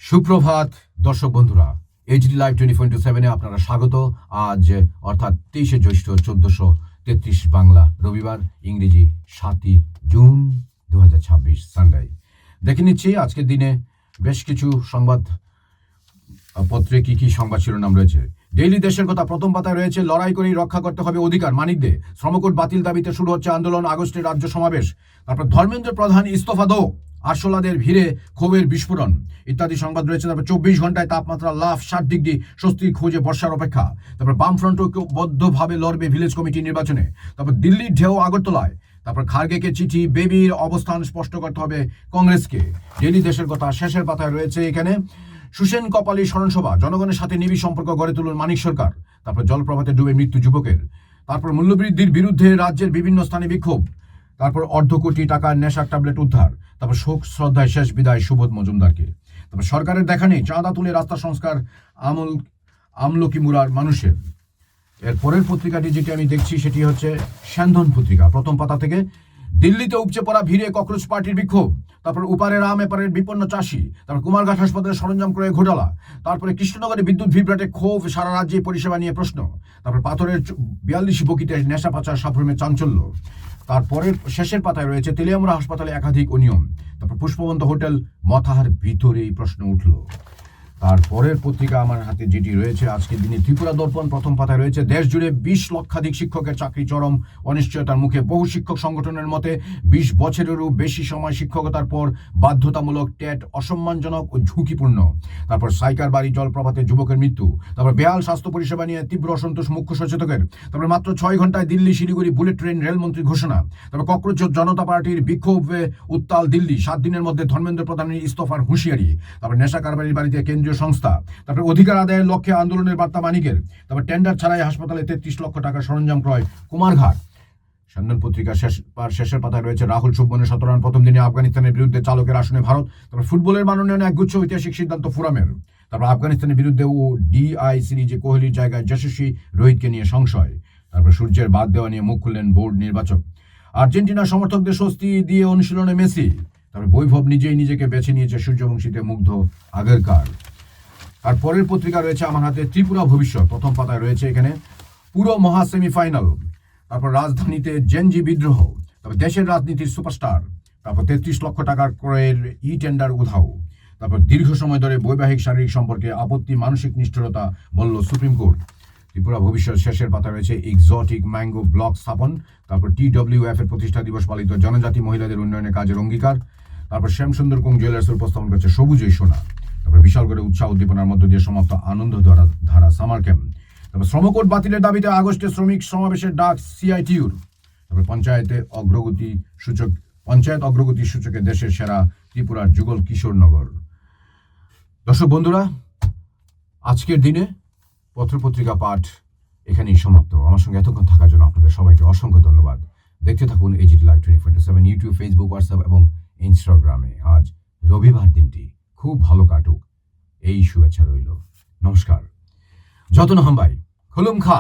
সুপ্রভাত দর্শক বন্ধুরা, এইচডি লাইভ 24/7 আপনারা স্বাগত। আজ অর্থাৎ 23শে জ্যৈষ্ঠ 1433 বাংলা রবিবার, ইংরেজি 7ই জুন 2026 সানডে। দেখে নিচ্ছি আজকের দিনে বেশ কিছু সংবাদ পত্রে কি কি সংবাদ শিরোনাম রয়েছে। ডেইলি দেশের কথা প্রথম পাতায় রয়েছে, লড়াই করেই রক্ষা করতে হবে অধিকার, মানিক দে। শ্রমকোট বাতিল দাবিতে শুরু হচ্ছে আন্দোলন, আগস্টে রাজ্য সমাবেশ। তারপর ধর্মেন্দ্র প্রধান ইস্তফা দো, আরশোলাদের ভিড়ে ক্ষোভের বিস্ফোরণ ইত্যাদি সংবাদ রয়েছে। তারপর 24 ঘন্টায় তাপমাত্রা লাফ 60 ডিগ্রি, স্বস্তির খোঁজে বর্ষার অপেক্ষা। তারপর বামফ্রন্ট ঐক্যবদ্ধভাবে লড়বে ভিলেজ কমিটি নির্বাচনে। তারপর দিল্লির ঢেউ আগরতলায়। তারপর খার্গেকে চিঠি, বেবির অবস্থান স্পষ্ট করতে হবে কংগ্রেসকে। ডেইলি দেশের কথা শেষের পাতায় রয়েছে এখানে, সুসেন কপালী স্মরণসভা, জনগণের সাথে নিবিড় সম্পর্ক গড়ে তুলুন মানিক সরকার। তারপর জলপ্রপাতে ডুবে মৃত্যু যুবকের। তারপর মূল্যবৃদ্ধির বিরুদ্ধে রাজ্যের বিভিন্ন স্থানে বিক্ষোভ। তারপর অর্ধ কোটি টাকার নেশার ট্যাবলেট উদ্ধার। তারপর শোক শ্রদ্ধায় শেষ বিদায় সুবোধ মজুমদারকে। তারপর সরকারের দেখা নেই, চাঁদা তুলে রাস্তা সংস্কার আমলকি মুরার মানুষের। এর পরের পত্রিকাটি যেটি আমি দেখছি সেটি হচ্ছে স্যান্ধন পত্রিকা, প্রথম পাতা থেকে। দিল্লিতে উপচে পড়া ভিড়ে ককরোচ পার্টির বিক্ষোভ। তারপর উপারের আম এপারের বিপন্ন চাষি। তারপর কুমারঘাট হাসপাতালে সরঞ্জাম ক্রয়ে ঘোটালা। তারপরে কৃষ্ণনগরে বিদ্যুৎ বিভ্রাটে ক্ষোভ, সারা রাজ্যে পরিষেবা নিয়ে প্রশ্ন। তারপর পাথরের 42 বকিতে নেশা পাচার সাফল্যে চাঞ্চল্য। তারপরের শেষের পাতায় রয়েছে তেলিয়ামুড়া হাসপাতালে একাধিক অনিয়ম। তারপর পুষ্পবন্ত হোটেল মথার ভিতরেই প্রশ্ন উঠল। তারপরের পত্রিকা আমার হাতে যেটি রয়েছে আজকের দিনে ত্রিপুরা দর্পণ, প্রথম পাতায় রয়েছে, দেশ জুড়ে 20 লক্ষাধিক শিক্ষকের চাকরি চরম অনিশ্চয়তার মুখে। বহু শিক্ষক সংগঠনের মতে 20 বছরেরও বেশি সময় শিক্ষকতার পর বাধ্যতামূলক টেট অসম্মানজনক ও ঝুঁকিপূর্ণ। তারপর সাইকার বাড়ি জলপ্রপাতে যুবকের মৃত্যু। তারপর বেহাল স্বাস্থ্য পরিষেবা নিয়ে তীব্র অসন্তোষ মুখ্য সচেতকের। তারপর মাত্র 6 ঘন্টায় দিল্লি শিলিগুড়ি বুলেট ট্রেন রেলমন্ত্রী ঘোষণা। তারপর ককরোচ জনতা পার্টির বিক্ষোভে উত্তাল দিল্লি, 7 দিনের মধ্যে ধর্মেন্দ্র প্রধানের ইস্তফার হুঁশিয়ারি। তারপর নেশা কারবারির বাড়িতে কেন্দ্রীয় সংস্থা। তারপর অধিকার আদায়ের লক্ষ্যে আন্দোলনের বার্তা মানিকের। তারপর টেন্ডার ছাড়াই হাসপাতালে 33 লক্ষ টাকার সরঞ্জাম ক্রয় কুমারঘাট। স্যান্ধন পত্রিকা শেষের পাতায় রয়েছে, রাহুল শুভমনের 17 রান প্রথম দিনে আফগানিস্তানের বিরুদ্ধে, চালকের আসনে ভারত। তারপর ফুটবলের মানোন্নয়নে একগুচ্ছ ঐতিহাসিক সিদ্ধান্ত ফোরামের। তারপর আফগানিস্তানের বিরুদ্ধে ও ডিআই সিরিজে কোহলির জায়গায় যশস্বী রোহিতকে নিয়ে সংশয়। তারপর সূর্যের বাদ দেওয়া নিয়ে মুখ খুললেন বোর্ড নির্বাচক। আর্জেন্টিনা সমর্থকদের স্বস্তি দিয়ে অনুশীলনে মেসি। তারপর বৈভব নিজেই নিজেকে বেছে নিয়েছে সূর্যবংশীতে মুগ্ধ আগেরকার। আর পরের পত্রিকা রয়েছে আমার হাতে ত্রিপুরা ভবিষ্যৎ, প্রথম পাতায় রয়েছে এখানে পুরো মহা সেমিফাইনাল। তারপর রাজধানীতে জেনজি বিদ্রোহ। তারপর দেশের রাজনীতির সুপারস্টার। তারপর 33 লক্ষ টাকার ক্রয়ের টেন্ডার উধাও। তারপর দীর্ঘ সময় ধরে বৈবাহিক শারীরিক সম্পর্কে আপত্তি, মানসিক নিষ্ঠুরতা বলল সুপ্রিম কোর্ট। ত্রিপুরা ভবিষ্যৎ শেষের পাতা রয়েছে এক্সোটিক ম্যাঙ্গো ব্লক স্থাপন। তারপর TWF এর প্রতিষ্ঠা দিবস পালিত, জনজাতি মহিলাদের উন্নয়নে কাজের অঙ্গীকার। তারপর শ্যামসুন্দর কুং জুয়েলার্স উপস্থাপন করছে সবুজই সোনা। তারপর বিশাল করে উৎসাহ উদ্দীপনার মধ্য দিয়ে সমাপ্ত আনন্দ ধারা সামার ক্যাম্প। তারপর শ্রমকোট বাতিলের দাবিতে আগস্টে শ্রমিক সমাবেশের ডাক CITUর। তারপর পঞ্চায়েত অগ্রগতি সূচকে দেশের সেরা ত্রিপুরার যুগল কিশোরনগর। দর্শক বন্ধুরা, আজকের দিনে পত্রপত্রিকা পাঠ এখানেই সমাপ্ত। আমার সঙ্গে এতক্ষণ থাকার জন্য আপনাদের সবাইকে অসংখ্য ধন্যবাদ। দেখতে থাকুন HD live 24/7 YouTube, Facebook, WhatsApp এবং ইনস্টাগ্রামে। আজ রবিবার দিনটি খুব ভালো কাটুক, এই শুভেচ্ছা রইল। নমস্কার। যতন হাম্বাই খুলুম খা।